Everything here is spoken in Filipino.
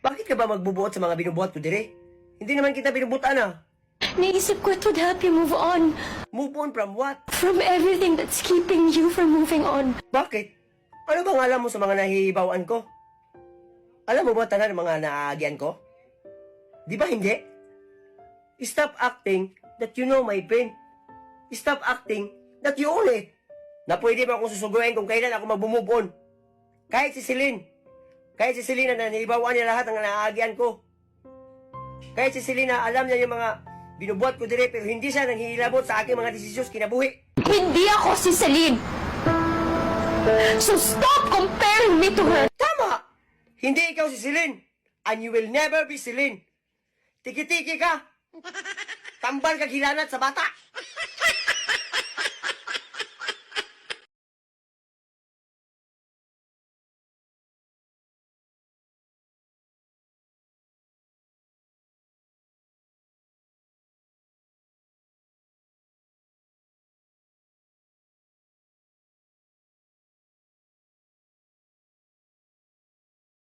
Bakit ka ba magbubuot sa mga binubuhat ko dire? Hindi naman kita binubutan ah. Naisip ko it would help you move on Move on from what? from everything that's keeping you from moving on. Bakit? Ano bang alam mo sa mga nahihibawaan ko? Alam mo ba tanan ng mga naaagian ko? Di ba hindi? Stop acting that you know my pain. Stop acting that you own it. Na pwede ba akong susuguin kung kailan ako mag-move on? Kahit si Celine. Kahit si Celine na nahihibawaan niya lahat ng naaagian ko. Kahit si Celine na alam niya yung mga binubuhat ko dire pero hindi siya nanghihilabot sa aking mga desisyon kinabuhi. Hindi ako si Celine. So stop comparing me to her. Tama! Hindi ikaw si Celine. And you will never be Celine. Tiki-tiki ka. Tambal ka gilanat sa bata.